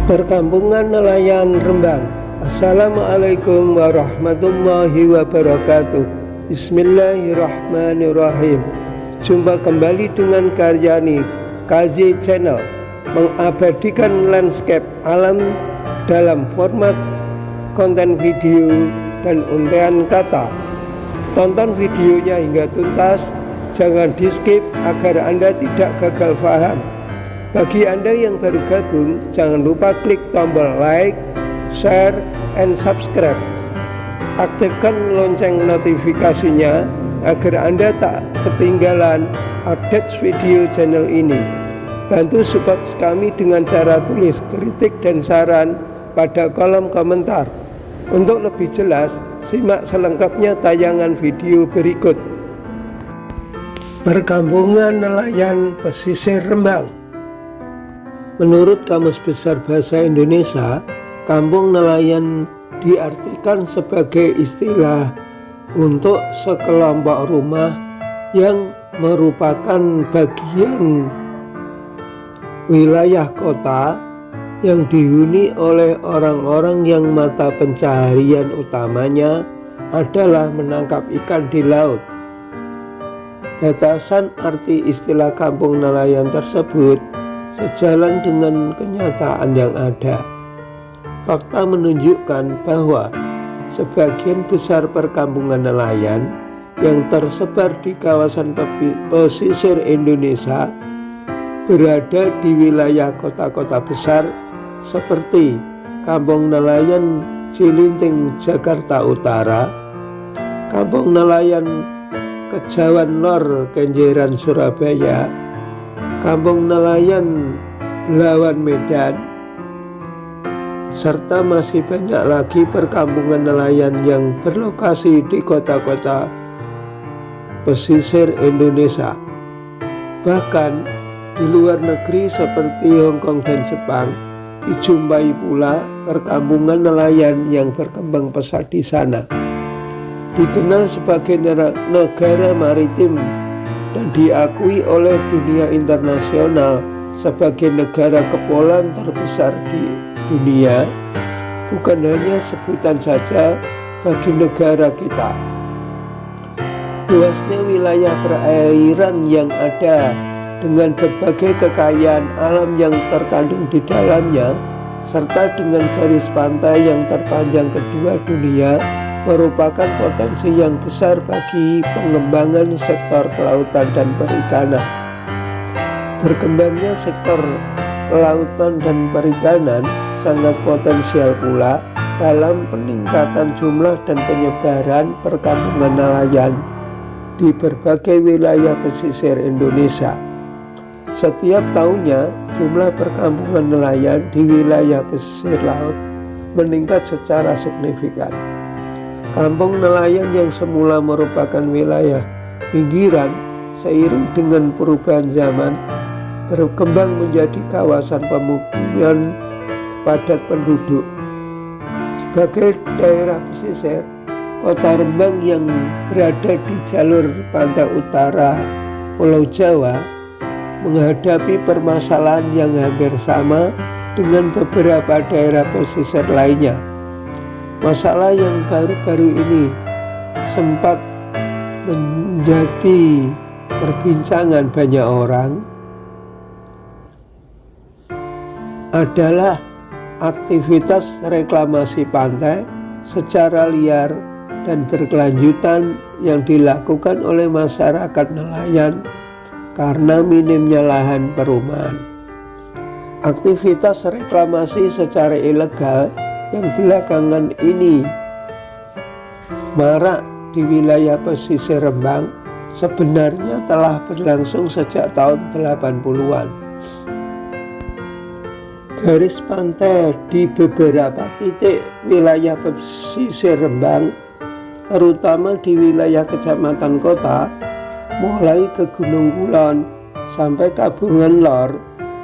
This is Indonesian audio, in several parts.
Perkampungan nelayan Rembang. Assalamualaikum warahmatullahi wabarakatuh. Bismillahirrahmanirrahim. Jumpa kembali dengan Karyani KJ Channel, mengabadikan landscape alam dalam format konten video dan untaian kata. Tonton videonya hingga tuntas, jangan di skip agar Anda tidak gagal paham. Bagi Anda yang baru gabung, jangan lupa klik tombol like, share, and subscribe. Aktifkan lonceng notifikasinya agar Anda tak ketinggalan update video channel ini. Bantu support kami dengan cara tulis kritik dan saran pada kolom komentar. Untuk lebih jelas, simak selengkapnya tayangan video berikut. Perkampungan nelayan pesisir Rembang. Menurut Kamus Besar Bahasa Indonesia, kampung nelayan diartikan sebagai istilah untuk sekelompok rumah yang merupakan bagian wilayah kota yang dihuni oleh orang-orang yang mata pencaharian utamanya adalah menangkap ikan di laut. Batasan arti istilah kampung nelayan tersebut sejalan dengan kenyataan yang ada. Fakta menunjukkan bahwa sebagian besar perkampungan nelayan yang tersebar di kawasan pesisir Indonesia berada di wilayah kota-kota besar seperti Kampung Nelayan Cilinting Jakarta Utara, Kampung Nelayan Kejawan Lor Kenjeran Surabaya, Kampung Nelayan Belawan Medan, serta masih banyak lagi perkampungan nelayan yang berlokasi di kota-kota pesisir Indonesia. Bahkan di luar negeri seperti Hong Kong dan Jepang dijumpai pula perkampungan nelayan yang berkembang pesat di sana. Dikenal sebagai negara maritim dan diakui oleh dunia internasional sebagai negara kepulauan terbesar di dunia, bukan hanya sebutan saja bagi negara kita. Luasnya wilayah perairan yang ada dengan berbagai kekayaan alam yang terkandung di dalamnya, serta dengan garis pantai yang terpanjang kedua dunia, merupakan potensi yang besar bagi pengembangan sektor kelautan dan perikanan. Berkembangnya sektor kelautan dan perikanan sangat potensial pula dalam peningkatan jumlah dan penyebaran perkampungan nelayan di berbagai wilayah pesisir Indonesia. Setiap tahunnya, jumlah perkampungan nelayan di wilayah pesisir laut meningkat secara signifikan. Kampung nelayan yang semula merupakan wilayah pinggiran seiring dengan perubahan zaman berkembang menjadi kawasan pemukiman padat penduduk. Sebagai daerah pesisir, kota Rembang yang berada di jalur pantai utara Pulau Jawa menghadapi permasalahan yang hampir sama dengan beberapa daerah pesisir lainnya. Masalah yang baru-baru ini sempat menjadi perbincangan banyak orang adalah aktivitas reklamasi pantai secara liar dan berkelanjutan yang dilakukan oleh masyarakat nelayan karena minimnya lahan perumahan. Aktivitas reklamasi secara ilegal yang belakangan ini marak di wilayah pesisir Rembang sebenarnya telah berlangsung sejak tahun 80-an. Garis pantai di beberapa titik wilayah pesisir Rembang, terutama di wilayah kecamatan kota, mulai ke Gunung Kulon sampai Kabungan Lor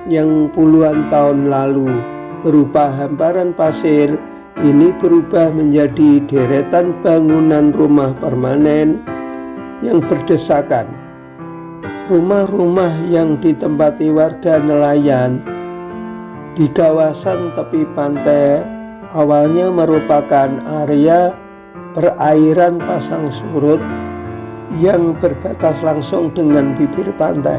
yang puluhan tahun lalu berupa hamparan pasir, ini berubah menjadi deretan bangunan rumah permanen yang berdesakan. Rumah-rumah yang ditempati warga nelayan Di kawasan tepi pantai awalnya merupakan area perairan pasang surut yang berbatas langsung dengan bibir pantai.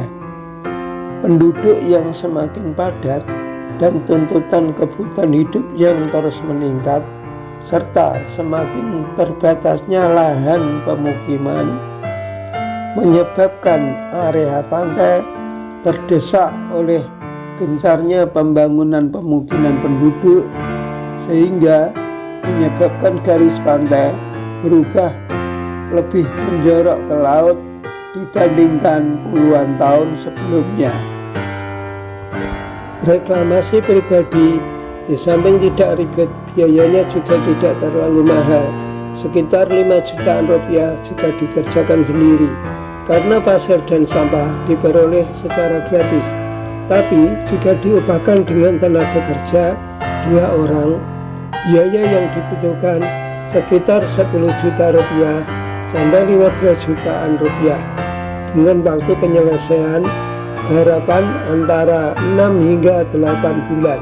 Penduduk yang semakin padat dan tuntutan kebutuhan hidup yang terus meningkat, serta semakin terbatasnya lahan pemukiman, menyebabkan area pantai terdesak oleh gencarnya pembangunan pemukiman penduduk, sehingga menyebabkan garis pantai berubah lebih menjorok ke laut dibandingkan puluhan tahun sebelumnya. Reklamasi pribadi di samping tidak ribet, biayanya juga tidak terlalu mahal, sekitar 5 jutaan rupiah jika dikerjakan sendiri, karena pasir dan sampah diperoleh secara gratis. Tapi jika diupahkan dengan tenaga kerja 2 orang, biaya yang dibutuhkan sekitar 10 juta rupiah sampai 15 jutaan rupiah, dengan waktu penyelesaian harapan antara 6 hingga 8 bulan.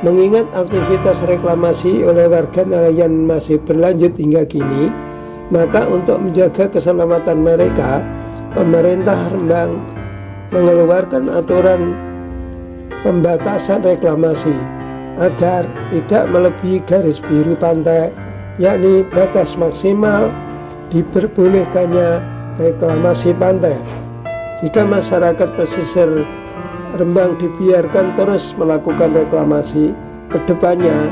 Mengingat aktivitas reklamasi oleh warga nelayan masih berlanjut hingga kini, maka untuk menjaga keselamatan mereka, pemerintah Rembang mengeluarkan aturan pembatasan reklamasi agar tidak melebihi garis biru pantai, yakni batas maksimal diperbolehkannya reklamasi pantai. Jika masyarakat pesisir Rembang dibiarkan terus melakukan reklamasi, kedepannya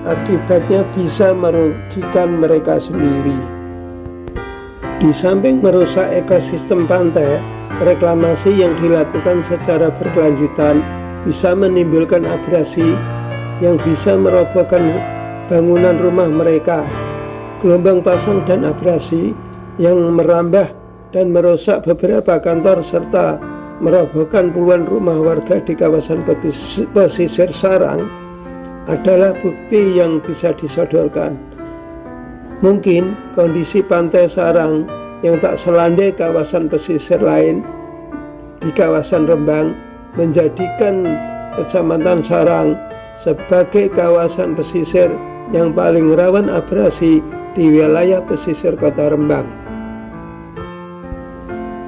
akibatnya bisa merugikan mereka sendiri. Di samping merusak ekosistem pantai, reklamasi yang dilakukan secara berkelanjutan bisa menimbulkan abrasi yang bisa merobohkan bangunan rumah mereka. Gelombang pasang dan abrasi yang merambah dan merusak beberapa kantor serta merobohkan puluhan rumah warga di kawasan pesisir Sarang adalah bukti yang bisa disodorkan. Mungkin kondisi pantai Sarang yang tak selandai kawasan pesisir lain di kawasan Rembang menjadikan Kecamatan Sarang sebagai kawasan pesisir yang paling rawan abrasi di wilayah pesisir Kota Rembang.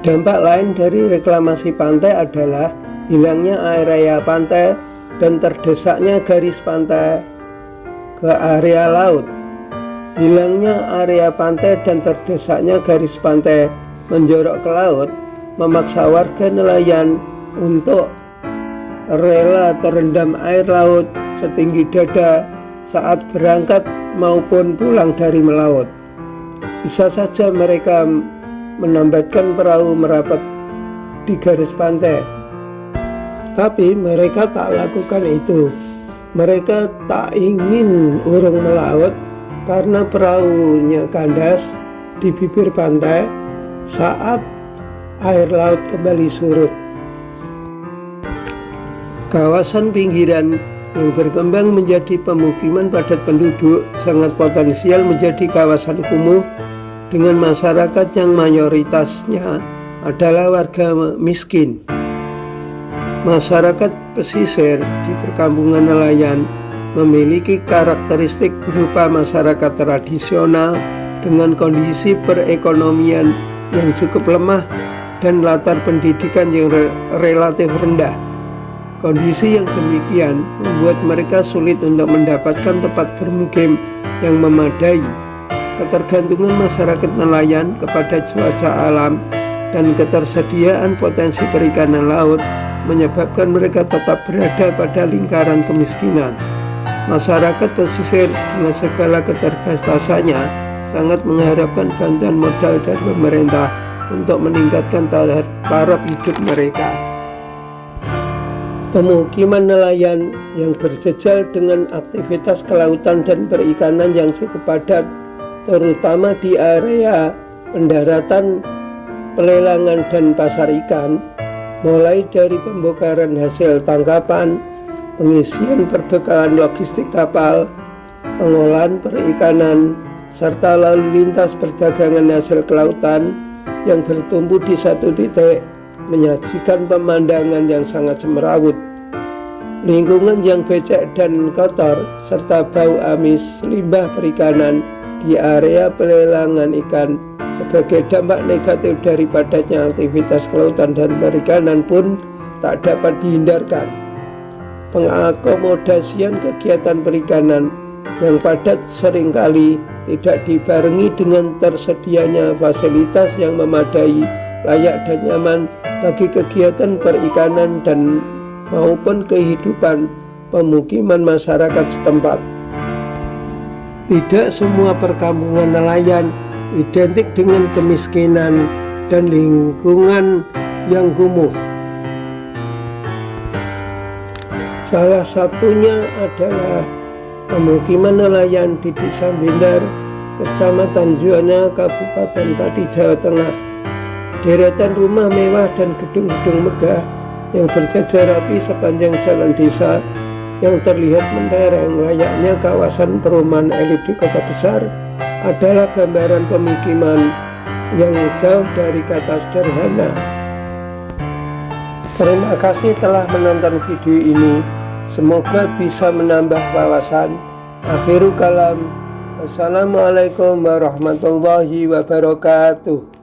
Dampak lain dari reklamasi pantai adalah hilangnya area pantai dan terdesaknya garis pantai ke area laut. Hilangnya area pantai dan terdesaknya garis pantai menjorok ke laut memaksa warga nelayan untuk rela terendam air laut setinggi dada saat berangkat maupun pulang dari melaut. Bisa saja mereka menambatkan perahu merapat di garis pantai, tapi mereka tak lakukan itu. Mereka tak ingin urung melaut karena perahunya kandas di bibir pantai saat air laut kembali surut. Kawasan pinggiran yang berkembang menjadi pemukiman padat penduduk sangat potensial menjadi kawasan kumuh dengan masyarakat yang mayoritasnya adalah warga miskin. Masyarakat pesisir di perkampungan nelayan memiliki karakteristik berupa masyarakat tradisional dengan kondisi perekonomian yang cukup lemah dan latar pendidikan yang relatif rendah. Kondisi yang demikian membuat mereka sulit untuk mendapatkan tempat bermukim yang memadai. Ketergantungan masyarakat nelayan kepada cuaca alam dan ketersediaan potensi perikanan laut menyebabkan mereka tetap berada pada lingkaran kemiskinan. Masyarakat pesisir dengan segala keterbatasannya sangat mengharapkan bantuan modal dari pemerintah untuk meningkatkan taraf hidup mereka. Pemukiman nelayan yang berjejal dengan aktivitas kelautan dan perikanan yang cukup padat, terutama di area pendaratan, pelelangan dan pasar ikan, mulai dari pembongkaran hasil tangkapan, pengisian perbekalan logistik kapal, pengolahan perikanan, serta lalu lintas perdagangan hasil kelautan yang bertumbuh di satu titik menyajikan pemandangan yang sangat semrawut. Lingkungan yang becek dan kotor serta bau amis limbah perikanan di area pelelangan ikan sebagai dampak negatif dari padatnya aktivitas kelautan dan perikanan pun tak dapat dihindarkan. Pengakomodasian kegiatan perikanan yang padat seringkali tidak dibarengi dengan tersedianya fasilitas yang memadai, layak dan nyaman bagi kegiatan perikanan dan maupun kehidupan pemukiman masyarakat setempat. Tidak semua perkampungan nelayan identik dengan kemiskinan dan lingkungan yang kumuh. Salah satunya adalah pemukiman nelayan di Desa Bindar, Kecamatan Juwana, Kabupaten Pati, Jawa Tengah. Deretan rumah mewah dan gedung-gedung megah yang berjajar rapi sepanjang jalan desa yang terlihat mentereng layaknya kawasan perumahan elit di kota besar adalah gambaran pemukiman yang jauh dari kata sederhana. Terima kasih telah menonton video ini. Semoga bisa menambah wawasan. Akhirul kalam. Wassalamualaikum warahmatullahi wabarakatuh.